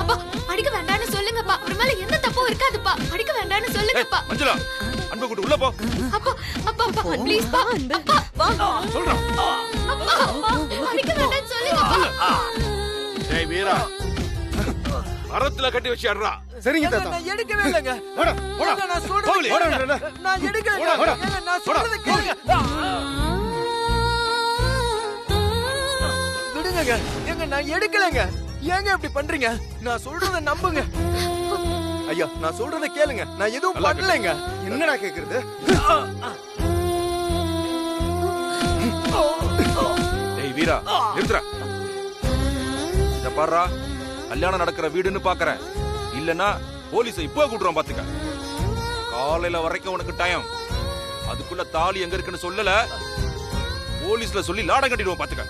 அப்பா அடிக்க வேண்டாம்னு சொல்லுங்கப்பா. ஒரு மேல எந்த தப்பும் இருக்காதுப்பா. அடிக்க வேண்டாம்னு சொல்லுங்கப்பா. மஞ்சுளா அன்பு கூட்டு உள்ள போ. அப்பா அப்பா அப்பா ப்ளீஸ் பா. அப்பா சொல்றேன். அப்பா அடிக்க வேண்டாம்னு சொல்லுங்கப்பா. ஏய் வீரா மரத்துல கட்டி வச்சு ஆடுறா. சரிங்க தாத்தா. நான் எடுக்கவே இல்லங்க. ஓட ஓட நான் சொல்றேன். நான் எடுக்கல. நான் சொல்றத கேளுங்க. விடுங்க. ஏங்க நான் எடுக்கலங்க. ஏங்க இப்படி பண்றீங்க? நான் சொல்றத நம்புங்க. ஐயா நான் சொல்றத கேளுங்க. நான் எதுவும் பண்ணலங்க. என்னடா கேக்குறது? ஏய் வீரா நிறுத்துற. இத பாருடா, கல்யாணம் நடக்கிற வீடுன்னு பாக்குறேன். இல்லனா போலீஸை இப்போ கூட்டுறோம் பாத்துக்க. காலையில வரைக்கும் உனக்கு டைம். அதுக்குள்ள தாலி எங்க இருக்குன்னு சொல்லல, போலீஸ்ல சொல்லி லாடம் கட்டிடுவோம் பாத்துக்க.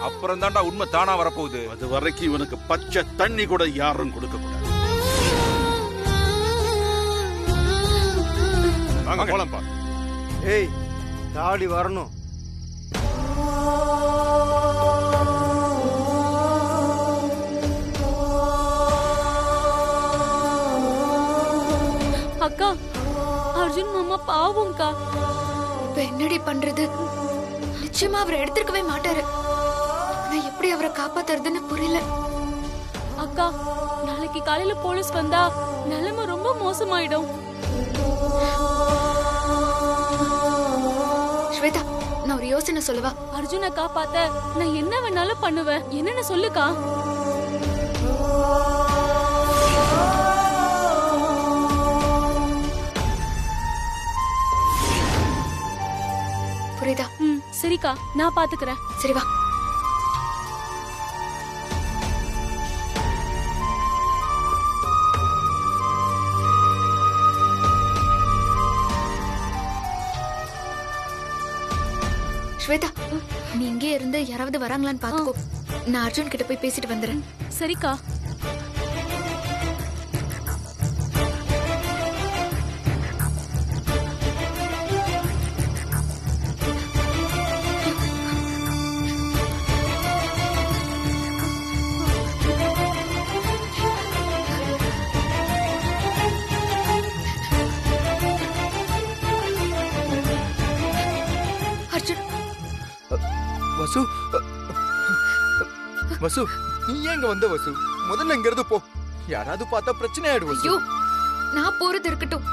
அப்புறம் தான்டா உண்மை தானா வரப்போகுது. அது வரைக்கும் இவனுக்கு பச்சை தண்ணி கூட யாரும் கொடுக்க கூடாது. வாங்க போலாம்ப்பா. ஏய் தாடி வரணும். அக்கா அர்ஜுன் மாமா பாவம்க்கா. இப்ப என்னடி பண்றது? நிச்சயமா அவர் எடுத்துக்கவே மாட்டாரு. நான் எப்படி அவரை காப்பாத்துறதுன்னு புரியல. அக்கா நாளைக்கு காலையில போலீஸ் வந்தா நிலைமை ரொம்ப மோசமாயிடும். ஸ்வேதா நான் ஒரு யோசனை சொல்லவா? அர்ஜுனை காப்பாத்த நான் என்ன வேணாலும் பண்ணுவேன். என்னன்னு சொல்லுக்கா. புரியுதா? சரிக்கா நான் பாத்துக்கிறேன். சரி வா. ஸ்வேதா நீ இங்கே இருந்து யாராவது வராங்களான்னு பாத்துக்கோ. நான் அர்ஜுன் கிட்ட போய் பேசிட்டு வந்துடுறேன். சரிக்கா. அர்ஜுன் வசு வசு நீ ஏங்க வந்த வசு? முதல்ல இங்க இருந்து போ. யாராவது பார்த்தா பிரச்சனை ஆயிடும் வசு. ஐயோ நான் போறது இருக்கட்டும்.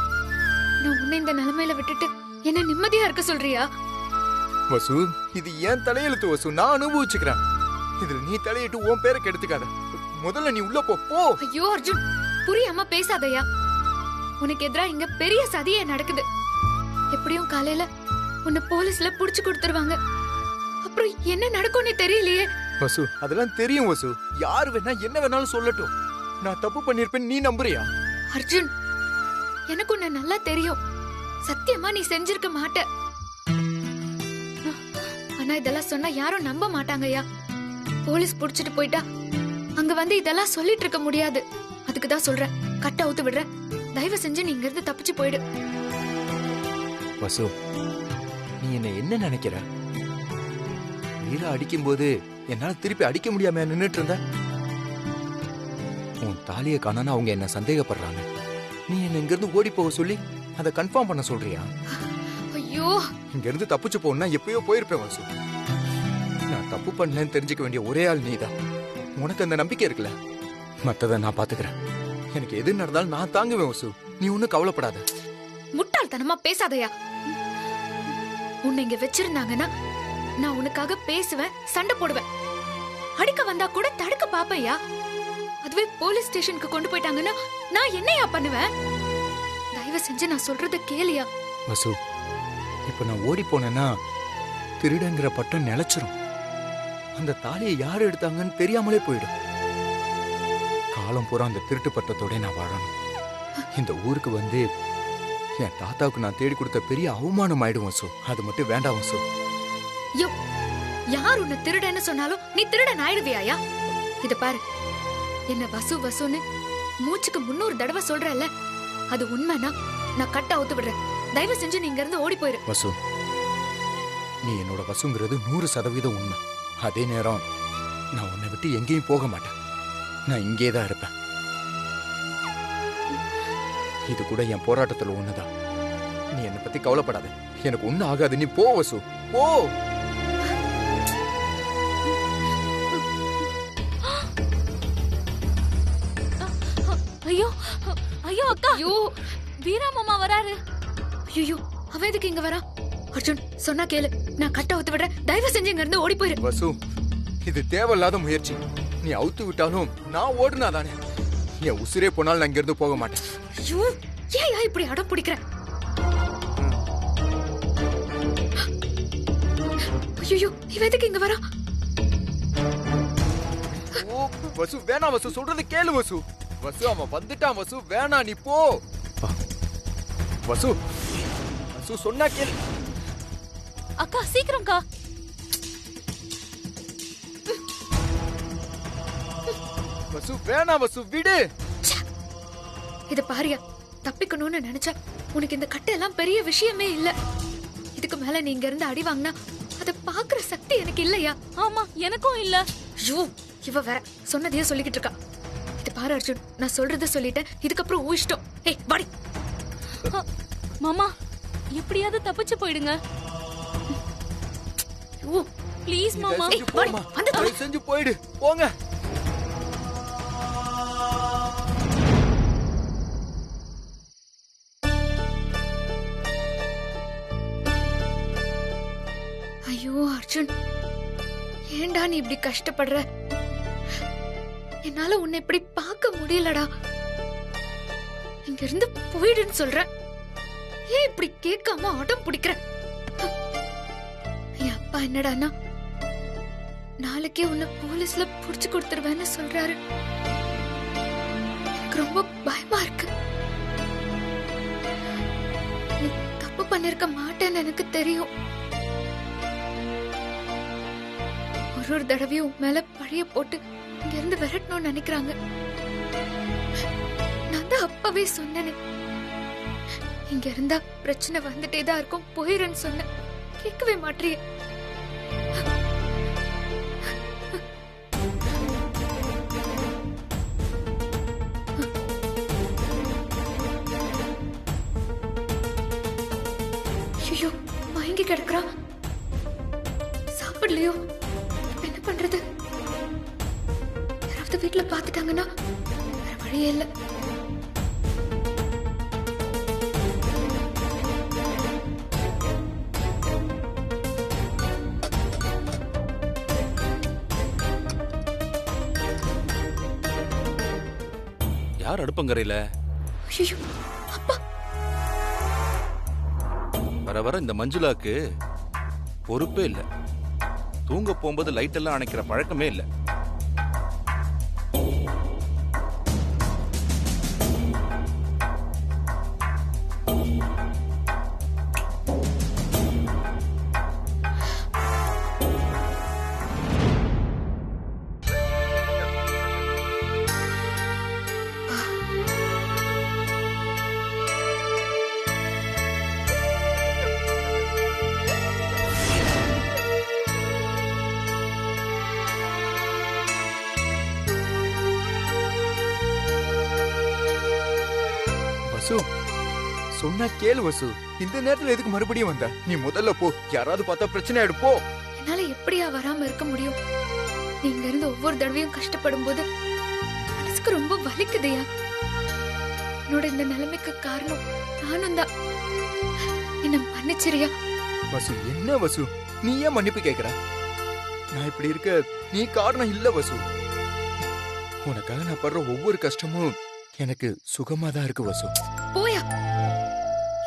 நான் உன்னை இந்த நிலைமையில விட்டுட்டு என்ன நிம்மதியா இருக்க சொல்றியா? வசு இது ஏன் தலையெழுத்து வசு. நான் அனுபவிச்சுக்கிறேன். இதுல நீ தலையிட்டு உன் பேரை கெடுத்துக்காத. முதல்ல நீ உள்ள போ. போ. ஐயோ அர்ஜுன் புரியாம பேசாதயா. உனக்கு எதிரா இங்க பெரிய சதியே நடக்குது. எப்படியும் காலையில உன்னை போலீஸ்ல புடிச்சு கொடுத்துருவாங்க. அப்புறம் என்ன நடக்கும்னு தெரியலையே. வசு அதெல்லாம் தெரியும் வசு. யாரு வேணா என்ன வேணாலும் சொல்லட்டும். நான் தப்பு பண்ணிருப்பேன் நீ நம்புறியா? அர்ஜுன் எனக்கு உன்னை நல்லா தெரியும். சத்தியமா நீ செஞ்சிருக்க மாட்ட. ஆனா இதெல்லாம் சொன்னா யாரும் நம்ப மாட்டாங்கய்யா. போலீஸ் புடிச்சிட்டு போயிட்டா அங்க வந்து இதெல்லாம் சொல்லிட்டு இருக்க முடியாது. அதுக்குதான் சொல்றேன், கட்ட அவுத்து விடுறேன். தயவு செஞ்சு நீ இங்க இருந்து தப்பிச்சு போயிடு. வசு நீ என்ன நினைக்கிற? வீரா அடிக்கும் போது என்னால திருப்பி அடிக்க முடியாம நின்னுட்டு இருந்த. உன் தாலிய காணான்னு அவங்க என்ன சந்தேகப்படுறாங்க. நீ என்ன இங்க இருந்து ஓடி போக சொல்லி அதை கன்ஃபார்ம் பண்ண சொல்றியா? ஐயோ இங்க இருந்து தப்பிச்சு போனா எப்பயோ போயிருப்பேன் வசு. நான் தப்பு பண்ணலன்னு தெரிஞ்சுக்க வேண்டிய ஒரே ஆள் நீதான். உனக்கு அந்த நம்பிக்கை இருக்குல்ல? மத்ததை நான் பாத்துக்கிறேன். எனக்கு எது நடந்தாலும் நான் தாங்குவேன் வசு. நீ ஒன்னும் கவலைப்படாத. முட்டாள்தனமா பேசாதயா. உன்னை இங்க வச்சிருந்தாங்கன்னா நான் உனக்காக பேசுவேன், சண்டை போடுவேன். அடிக்க வந்தா கூட தடுக்க பாப்பையா. அதுவே போலீஸ் ஸ்டேஷனுக்கு கொண்டு போயிட்டாங்கன்னா நான் என்னையா பண்ணுவேன்? தயவு செஞ்சு நான் சொல்றத கேளியா. வசு இப்ப நான் ஓடி போனேன்னா திருடங்கிற பட்டம் நிலைச்சிரும். அந்த தாலியை யார் எடுத்தாங்கன்னு தெரியாமலே போயிடும். காலம் பூரா அந்த திருட்டு பட்டத்தோட நான் வாழணும். இந்த ஊருக்கு வந்து என் தாத்தாவுக்கு நான் தேடி கொடுத்த பெரிய அவமானம் ஆயிடும் வசு. அது மட்டும் வேண்டாம் வசு. யார் உன்னை திருடன்னு சொன்னாலும் நீ திருடன் ஆயிடுவியாயா? இத பாரு, என்ன வசு வசுன்னு மூச்சுக்கு 300 தடவை சொல்றல, அது உண்மைனா நான் கட்ட அவுத்து விடுறேன். தயவு செஞ்சு நீ இங்க இருந்து ஓடி போயிரு. வசு நீ என்னோட வசுங்கிறது 100% உண்மை. அதே நேரம் நான் உன்னை விட்டு எங்கேயும் போக மாட்டேன். நான் இங்கே தான் இருப்பேன். இது கூட என் போராட்டத்துல ஒண்ணுதான். நீ என்னை பத்தி கவலைப்படாத. எனக்கு ஒண்ணும் ஆகாது. நீ போ வசு, போ. ஐயோ ஐயோ அக்கா, ஐயோ வீரா மாமா வராரு. ஐயோ அவன் எதுக்கு இங்க வரா? அர்ஜுன் சொன்னா கேளு, நான் கட்ட அவுத்து விடுறேன். தயவு செஞ்சு இங்க இருந்து ஓடி போயிரு. வசு, இது தேவையில்லாத முயற்சி. நீ அவுத்து விட்டாலும் நான் ஓடுனா தானே. என் உசிரே போனாலும் நான் இங்க இருந்து போக மாட்டேன். ஐயோ ஏன் இப்படி அடம் பிடிக்கிற? ஐயோ இவன் எதுக்கு இங்க வரா? ஓ வசு, வேணாம் வசு, சொல்றது கேளு வசு. வசு, அவன் வந்துட்டான் வசு, வேணாம், நீ போ. வசு, வசு சொன்னா கேளு. அக்கா சீக்கிரம்க்கா. வசு வேணாம் வசு, விடு. இத பாரியா, தப்பிக்கணும்னு நினைச்சா உனக்கு இந்த கட்டை எல்லாம் பெரிய விஷயமே இல்ல. இதுக்கு மேல நீ இங்க இருந்து அடி வாங்கினா அத பாக்குற சக்தி எனக்கு இல்லையா? ஆமா, எனக்கும் இல்ல. ஐயோ இவ வேற சொன்னதையே சொல்லிக்கிட்டு இருக்கா. இது பாரு அர்ஜுன், நான் சொல்றத சொல்லிட்டேன். இதுக்கப்புறம் ஊழிச்சிட்டோம். ஏய் வாடி. மாமா, எப்படியாவது தப்பிச்சு போயிடுங்க. ஐயோ ப்ளீஸ் மாமா. ஏய், வாடி, வந்து தொலை. தயவு செஞ்சு போயிடு, போங்க. ஐயோ அர்ஜுன், ஏன்டா நீ இப்படி கஷ்டப்படுற? என்னால உன்னை இப்படி பார்க்க முடியலடா. இங்க இருந்து போயிடுன்னு சொல்ற, ஏன் இப்படி கேட்காம அடம் பிடிக்கிற? என் அப்பா என்னடான்னா நாளைக்கே உன்னை போலீஸ்ல புடிச்சு கொடுத்துருவேன்னு சொல்றாரு. எனக்கு ரொம்ப பயமா இருக்கு. நீ தப்பு பண்ணிருக்க மாட்டேன்னு எனக்கு தெரியும். ஒரு தடவையும் உன் மேல பழைய போட்டு இங்க இருந்து விரட்டணும்னு நினைக்கிறாங்க. நான் தான் அப்பவே சொன்னேனே, இங்க இருந்தா பிரச்சனை வந்துட்டே தான் இருக்கும், போயிருன்னு சொன்னேன். கேட்கவே மாட்டியே. ஐயோ மயங்கி கிடக்குறா, சாப்பிடலையோ? என்ன பண்றது? யாராவது வீட்டுல பாத்துட்டாங்கன்னா வேற வழியே இல்ல. யார் அடுப்பங்கரையில? ஐயோ அப்பா, வர வர இந்த மஞ்சுளாக்கு பொறுப்பே இல்ல. தூங்க போகும்போது லைட் எல்லாம் அணைக்கிற பழக்கமே இல்ல. வசு, சொன்னா கேளு வசு. இந்த நேரத்துல எதுக்கு மறுபடியும் வந்த? நீ முதல்ல போ. யாராவது பார்த்தா பிரச்சனை ஆயிடும், போ. என்னால எப்படியா வராம இருக்க முடியும்? நீங்க இருந்து ஒவ்வொரு தடவையும் கஷ்டப்படும் போது மனசுக்கு ரொம்ப வலிக்குதையா. என்னோட இந்த நிலைமைக்கு காரணம் நானும் தான். என்ன மன்னிச்சிரியா? வசு, என்ன வசு, நீ ஏன் மன்னிப்பு கேக்குற? நான் இப்படி இருக்க நீ காரணம் இல்ல வசு. உனக்காக நான் படுற ஒவ்வொரு கஷ்டமும் எனக்கு சுகமா தான் இருக்கு வசு. போயா.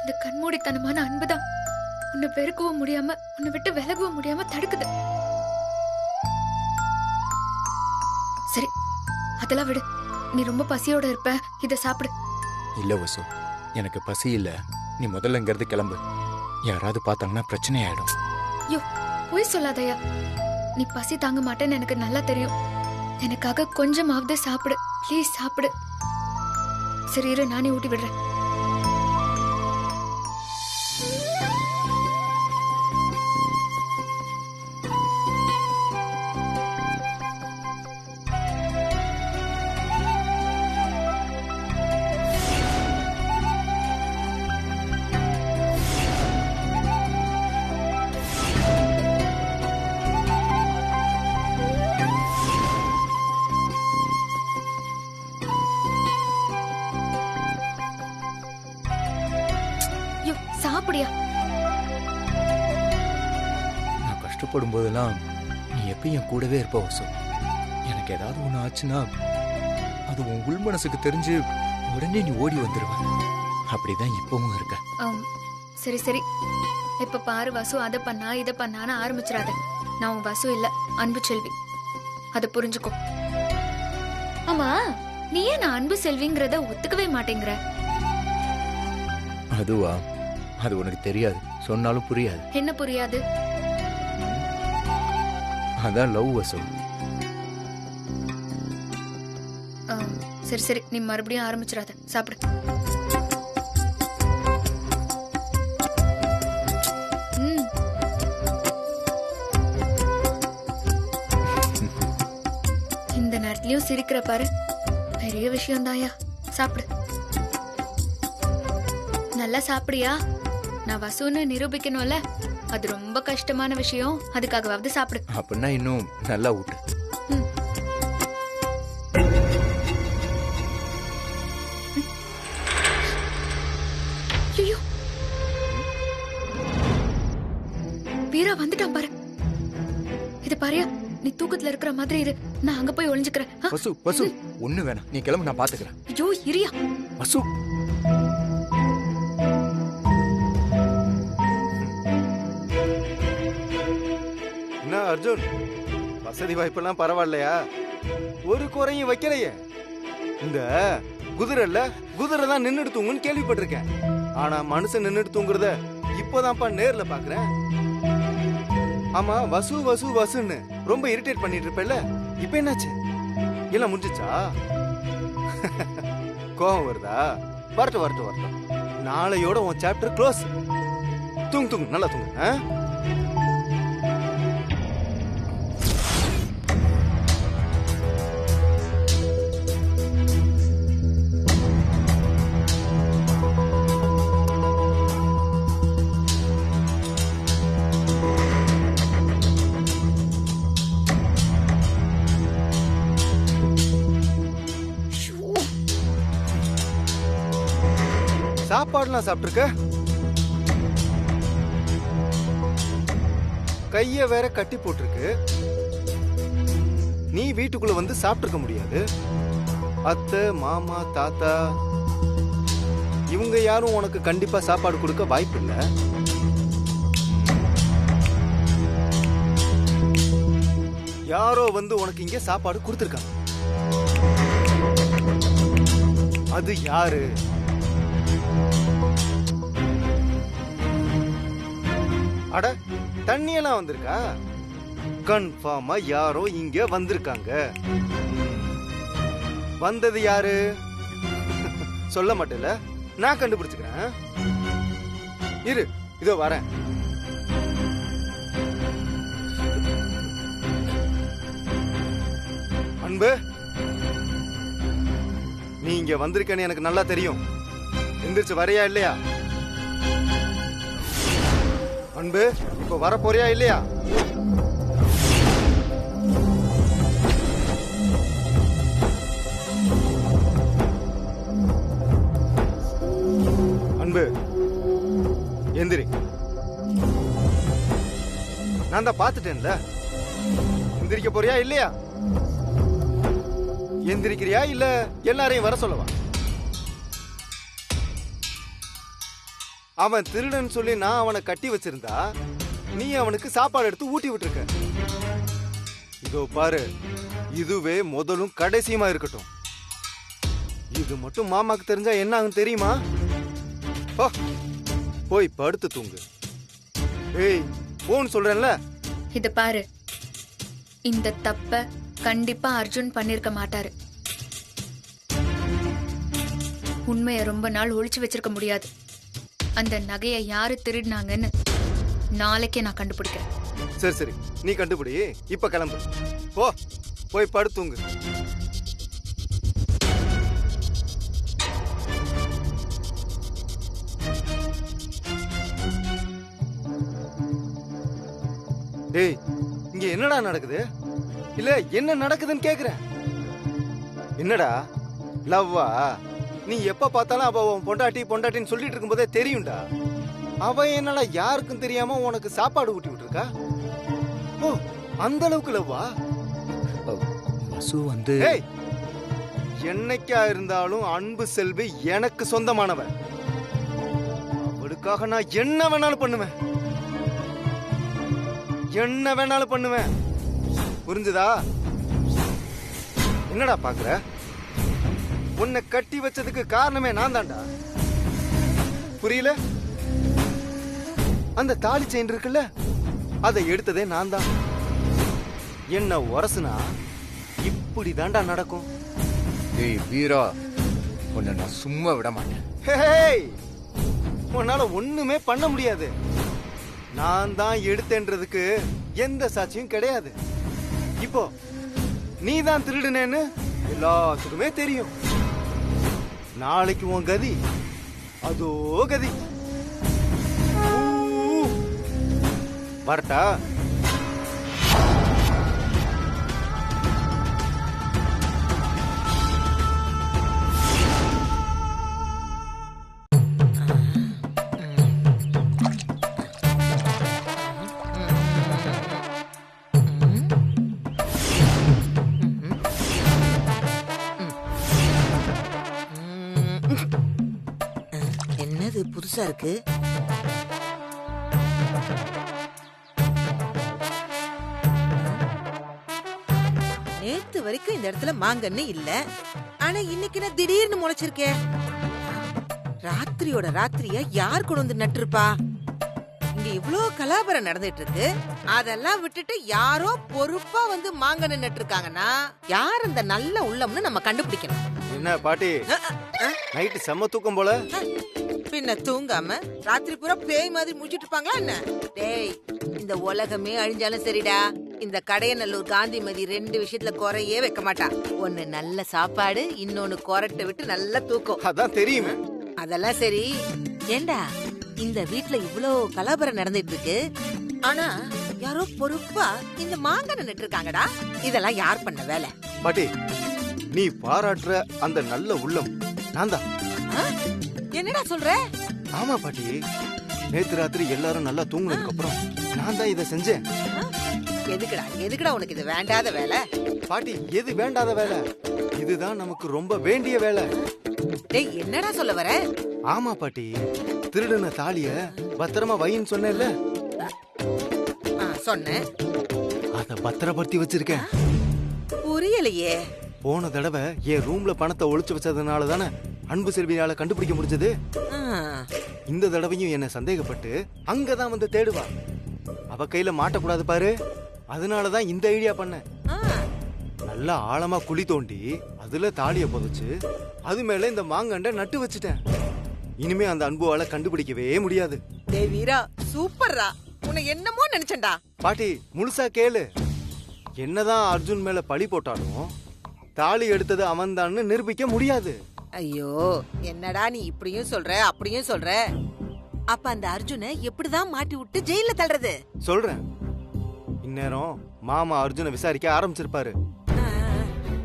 இந்த கண்மூடித்தனமான அன்புதான் உன்னை வெறுக்கவும் முடியாம உன்னை விட்டு விலகவும் முடியாம தடுக்குது. சரி அதெல்லாம் விடு. நீ ரொம்ப பசியோட இருப்ப, இத சாப்பிடு. இல்ல வசு, எனக்கு பசி இல்ல. நீ முதல்ல இங்கிருந்து கிளம்பு. யாராவது பார்த்தாங்கன்னா பிரச்சனை ஆயிடும். யோ போய் சொல்லாதயா. நீ பசி தாங்க மாட்டேன்னு எனக்கு நல்லா தெரியும். எனக்காக கொஞ்சமாவது சாப்பிடு ப்ளீஸ், சாப்பிடு. சரி இரு, நானே ஊட்டி விடுறேன். கண்டுபிடியா. நான் கஷ்டப்படும் போதெல்லாம் நீ எப்பயும் என் கூடவே இருப்ப வசு. எனக்கு ஏதாவது ஒண்ணு ஆச்சுன்னா அது உன் உள் மனசுக்கு தெரிஞ்சு உடனே நீ ஓடி வந்துருவ. அப்படிதான் இப்பவும் இருக்க. சரி சரி, இப்ப பாரு வசு அதை பண்ணா இதை பண்ணான்னு ஆரம்பிச்சிடாத. நான் உன் வசு இல்ல, அன்பு செல்வி. அத புரிஞ்சுக்கோ. ஆமா, நீ ஏன் நான் அன்பு செல்விங்கிறத ஒத்துக்கவே மாட்டேங்கிற? அதுவா, அது உனக்கு தெரியாது, சொன்னாலும் புரியாது. என்ன புரியாது? அதான் லவ் வசு. சரி சரி, நீ மறுபடியும் ஆரம்பிச்சிடாத. சாப்பிடு. இந்த நேரத்திலயும் சிரிக்கிற பாரு, பெரிய விஷயம் தாயா. சாப்பிடு, நல்லா சாப்பிடியா. நான் வசுன்னு நிரூபிக்கணும்ல, அது ரொம்ப கஷ்டமான விஷயம். அதுக்காகவாவது சாப்பிடு. அப்படின்னா இன்னும் நல்லா ஊட்டு. ஐயோ, வீரா வந்துட்டான் பாரு. இது பாரியா, நீ தூக்கத்துல இருக்கிற மாதிரி இரு, நான் அங்க போய் ஒளிஞ்சுக்கிறேன். வசு வசு, ஒண்ணு வேணாம், நீ கிளம்பு, நான் பாத்துக்கிறேன். ஐயோ இரியா. வசு, என்ன அர்ஜுன், வசதி வாய்ப்பெல்லாம் பரவாயில்லையா? ஒரு குறையும் வைக்கலையே. இந்த குதிரை தான் நின்னுட்டு தூங்குன்னு கேள்விப்பட்டிருக்கேன். ஆனா மனுஷன் நின்னுட்டு தூங்குறத இப்போதான்ப்பா நேர்ல பாக்குறேன். ஆமா, வசு வசு வசுன்னு ரொம்ப இரிட்டேட் பண்ணிட்டு இருப்பேல்ல, இப்ப என்னாச்சு? எல்லாம் முடிஞ்சிச்சா? கோவம் வருதா? வரட்டும் வரட்டும் வரட்டும், நாளையோட உன் சாப்டர் க்ளோஸ். தூங்கு தூங்கு, நல்லா தூங்கு. சாப்பாடுலாம் சாப்பிட்டுருக்க? கைய வேற கட்டி போட்டிருக்கு. நீ வீட்டுக்குள்ள வந்து சாப்பிட்டுருக்க முடியாது. அத்தை, மாமா, தாத்தா இவங்க யாரும் உனக்கு கண்டிப்பா சாப்பாடு கொடுக்க வாய்ப்பு இல்ல. யாரோ வந்து உனக்கு இங்க சாப்பாடு கொடுத்திருக்காங்க. அது யாரு? அட, தண்ணியெல்லாம் வந்திருக்கா? கன்ஃபார்மா யாரோ இங்க வந்திருக்காங்க. வந்தது யாரு? சொல்ல மாட்டேல, நான் கண்டுபிடிச்சுக்கிறேன். இரு, இதோ வரேன். அன்பு, நீ இங்க வந்திருக்கன்னு எனக்கு நல்லா தெரியும். எந்திரிச்சு வரையா இல்லையா? அன்பு, இப்ப வர போறியா இல்லையா? அன்பு, எந்திரி. நான் தான் பாத்துட்டேன்ல. எந்திரிக்க போறியா இல்லையா? எந்திரிக்கிறியா இல்ல எல்லாரையும் வர சொல்லவா? அவன் திருடன் சொல்லி நான் அவனை கட்டி வச்சிருந்தா நீ அவனுக்கு சாப்பாடு எடுத்து ஊட்டி விட்டுருக்க. இதோ பாரு, இதுவே முதலும் கடைசியுமா இருக்கட்டும். இது மட்டும் மாமாக்கு தெரிஞ்சா என்ன ஆகும் தெரியுமா? போய் படுத்து தூங்கு. ஏய், போன் சொல்றேன்ல. இது பாரு, இந்த தப்ப கண்டிப்பா அர்ஜுன் பண்ணிருக்க மாட்டாரு. உண்மைய ரொம்ப நாள் ஒளிச்சு வச்சிருக்க முடியாது. அந்த நகையை யாரு திருடினாங்கன்னு நாளைக்கே நான் கண்டுபிடிக்கிறேன். சரி சரி, நீ கண்டுபிடி. இப்ப கிளம்பு. போய் படுத்துங்க. டேய், இங்க என்னடா நடக்குது? இல்ல என்ன நடக்குதுன்னு கேக்குறேன். என்னடா லவ்வா? நீ எப்ப பார்த்தாலும் அவ பொண்டாட்டி பொண்டாட்டின்னு சொல்லிட்டு இருக்கும்போதே தெரியும்டா. அவ என்னடா யாருக்கும் தெரியாம உனக்கு சாப்பாடு ஊட்டி விட்டுருக்கா? ஓ, அந்த அளவுக்கு லவ்வா? வசு வந்து ஏய், என்னைக்கா இருந்தாலும் அன்பு செல்வி எனக்கு சொந்தமானவன். அவளுக்காக நான் என்ன வேணாலும் பண்ணுவேன், என்ன வேணாலும் பண்ணுவேன். புரிஞ்சுதா? என்னடா பாக்குற? உன்னை கட்டி வச்சதுக்கு காரணமே நான் தான்டா. புரியல? அந்த தாலி செயின் இருக்குல்ல, அதை எடுத்ததே நான் தான். என்ன உரசுனா இப்படி தாண்டா நடக்கும். ஏய் வீரா, உன்னை நான் சும்மா விட மாட்டேன். ஹேய், உன்னால ஒண்ணுமே பண்ண முடியாது. நான் தான் எடுத்தேன்றதுக்கு எந்த சாட்சியும் கிடையாது. இப்போ நீ தான் திருடுனேன்னு எல்லாத்துக்குமே தெரியும். நாளைக்கு உன் கதி அதோ கதி. வரட்டா? என்னது புதுசா இருக்கு? நேத்து வரைக்கும் இந்த இடத்துல மாங்கன்னு இல்ல, ஆனா இன்னைக்கு நான் திடீர்னு முளைச்சிருக்கேன். ராத்திரியோட ராத்திரியா யார் கொண்டு வந்து நட்டுருப்பா? இங்க இவ்ளோ கலாபரம் நடந்துட்டு இருக்கு, அதெல்லாம் விட்டுட்டு யாரோ பொறுப்பா வந்து மாங்கன்னு நட்டுருக்காங்கன்னா யார் அந்த நல்ல உள்ளம்னு நம்ம கண்டுபிடிக்கணும். என்ன பாட்டி, நைட்டு செம்ம தூக்கம் போல? பின்ன தூங்காம ராத்திரி பூரா பேய் மாதிரி முடிச்சிட்டு இருப்பாங்களா என்ன? டேய், இந்த உலகமே அழிஞ்சாலும் சரிடா, இந்த கடையநல்லூர் காந்திமதி 2 விஷயத்துல குறையே வைக்க மாட்டா. ஒண்ணு நல்ல சாப்பாடு, இன்னொன்னு கொரட்டை விட்டு நல்ல தூக்கம். அதான் தெரியுமே. அதெல்லாம் சரி, ஏண்டா இந்த வீட்ல இவ்ளோ கலவரம் நடந்துட்டு இருக்கு, ஆனா யாரோ பொறுப்பா இந்த மாங்கன்னு நட்டு இருக்காங்கடா. இதெல்லாம் யார் பண்ண வேலை? பாட்டி, நீ பாராட்டுற அந்த நல்ல உள்ளம் நான் தான். என்னடா சொல்ற? ஆமா பாட்டி, நேத்து ராத்திரி எல்லாரும் நல்லா தூங்குனதுக்கு அப்புறம் நான் தான் இதை செஞ்சேன். எதுக்குடா உனக்கு இது வேண்டாத வேலை? பாட்டி, எது வேண்டாத வேலை? இதுதான் நமக்கு ரொம்ப வேண்டிய வேலை. டேய், என்னடா சொல்ல வர? ஆமா பாட்டி, திருடுன தாலிய பத்திரமா வைன்னு சொன்னேன்ல, சொன்னேன். அத பத்திரப்படுத்தி வச்சிருக்கேன். புரியலையே. போன தடவை என் ரூம்ல பணத்தை ஒளிச்சு வச்சதுனால தானே அன்பு செல்வியால கண்டுபிடிக்க முடிஞ்சது. இந்த தடவையும் என்ன சந்தேகப்பட்டு அங்கதான் வந்து தேடுவா. அவ கையில மாட்டக்கூடாது பாரு, அதனாலதான் இந்த ஐடியா பண்ணேன். நல்லா ஆழமா குழி தோண்டி அதுல தாலிய புதைச்சு அது மேல இந்த மாங்கண்டை நட்டு வச்சுட்டேன். இனிமே அந்த அன்புவால கண்டுபிடிக்கவே முடியாது. டேய் வீரா, சூப்பர்ரா. உன்னை என்னமோ நினைச்சேன்டா. பாட்டி, முழுசா கேளு. என்னதான் அர்ஜுன் மேல பழி போட்டாலும் தாலி எடுத்தது அவன்தான்னு நிரூபிக்க முடியாது. ஐயோ, என்னடா நீ இப்படியும் சொல்ற அப்படியும் சொல்ற? அப்ப அந்த அர்ஜுனை எப்படிதான் மாட்டி விட்டு ஜெயில தள்ளுறது? சொல்றேன். இந்நேரம் மாமா அர்ஜுனை விசாரிக்க ஆரம்பிச்சிருப்பாரு.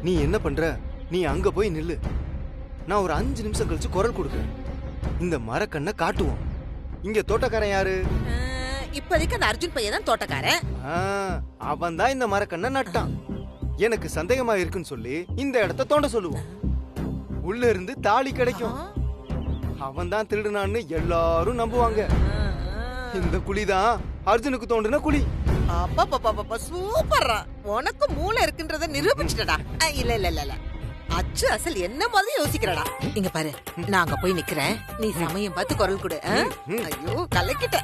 நீ என்ன பண்ற? நீ அங்க போய் நில்லு. நான் ஒரு 5 நிமிஷம் கழிச்சு குரல் கொடுக்குறேன். இந்த மரக்கண்ணை காட்டுவோம். இங்க தோட்டக்காரன் யாரு? இப்போதைக்கு அந்த அர்ஜுன் பையன் தான் தோட்டக்காரன். அவன் தான் இந்த மரக்கண்ணை நட்டான். எனக்கு சந்தேகமா இருக்குன்னு சொல்லி இந்த இடத்த தோண்ட சொல்லுவோம். உள்ள இருந்து தாலி கிடைக்கும். அவன் தான் திருடுனான்னு எல்லாரும் நம்புவாங்க. இந்த குழிதான் அர்ஜுனுக்கு தோண்டின குழி. அப்பா சூப்பர்ரா. உனக்கு மூளை இருக்குன்றத நிரூபிச்சிட்டடா. இல்ல இல்ல இல்ல இல்ல, அச்சு அசல் என்ன மாதிரி யோசிக்கிறடா. இங்க பாரு, நான் அங்க போய் நிக்கிறேன், நீ சமயம் பார்த்து குரல் கொடு. ஐயோ, கலக்கிட்ட.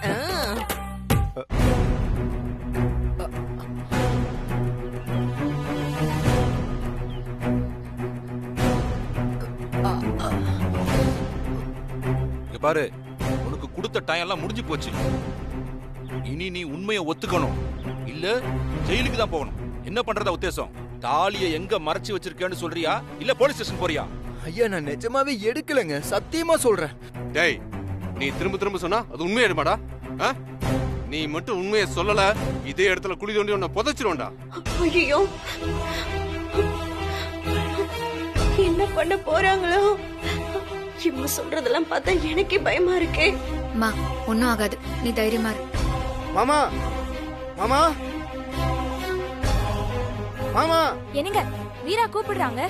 பாரு, உனக்கு கொடுத்த டைம் எல்லாம் முடிஞ்சு போச்சு. இனி நீ உண்மையை ஒத்துக்கணும், இல்ல ஜெயிலுக்கு தான் போகணும். என்ன பண்றதா உத்தேசம்? தாலியை எங்க மறைச்சு வச்சிருக்கேன்னு சொல்றியா, இல்ல போலீஸ் ஸ்டேஷன் போறியா? ஐயா, நான் நிஜமாவே எடுக்கலங்க, சத்தியமா சொல்றேன். டேய், நீ திரும்ப திரும்ப சொன்னா அது உண்மையா எடுமாடா? நீ மட்டும் உண்மையை சொல்லல, இதே இடத்துல குழி தோண்டி உன்னை புதைச்சிருவோம்டா. ஐயோ, என்ன பண்ண போறாங்களோ? இவங்க சொல்றதெல்லாம் பார்த்தா எனக்கே பயமா இருக்கே. அம்மா ஒன்னும் ஆகாது, நீ தைரியமா இரு. மாமா மாமா மாமா என்னங்க வீரா கூப்பிடுறாங்க.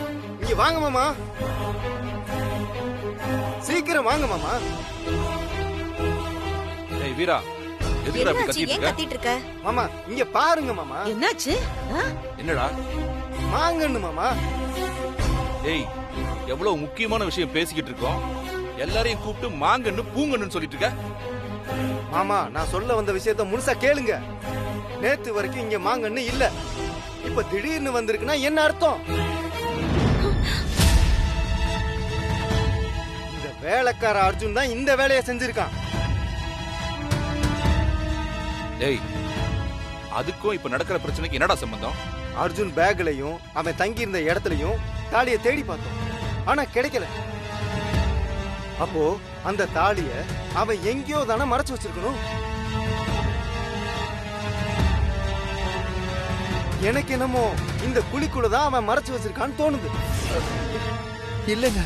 இங்க வாங்க மாமா, சீக்கிரம் வாங்க மாமா. ஏய் வீரா, எதுக்குடா அப்படி கத்திட்டு இருக்க? மாமா இங்க பாருங்க மாமா. என்னாச்சு? என்னடா? வாங்கன்னு மாமா. ஏய், எவ்வளவு முக்கியமான விஷயம் பேசிக்கிட்டு இருக்கோம், எல்லாரையும் கூப்பிட்டு மாங்கன்னு பூங்கன்னு சொல்லிட்டு இருக்க. மாமா நான் சொல்ல வந்த விஷயத்த முழுசா கேளுங்க. நேத்து வரைக்கும் இங்க மாங்கன்னு இல்ல, இப்ப திடீர்னு வந்திருக்குன்னா என்ன அர்த்தம்? இந்த வேலைக்கார அர்ஜுன் தான் இந்த வேலையை செஞ்சிருக்கான். ஏய், அதுக்கும் இப்ப நடக்கிற பிரச்சனைக்கு என்னடா சம்பந்தம்? அர்ஜுன் பேக்லயும் அவன் தங்கி இருந்த இடத்துலயும் தாலியை தேடி பார்த்தோம், ஆனா கிடைக்கல. அப்போ அந்த தாலிய அவன் எங்கேயோ தானே மறைச்சு வச்சிருக்கணும். எனக்கு என்னமோ இந்த குழிக்குள்ளதான் அவன் மறைச்சு வச்சிருக்கான்னு தோணுது. இல்லைங்க,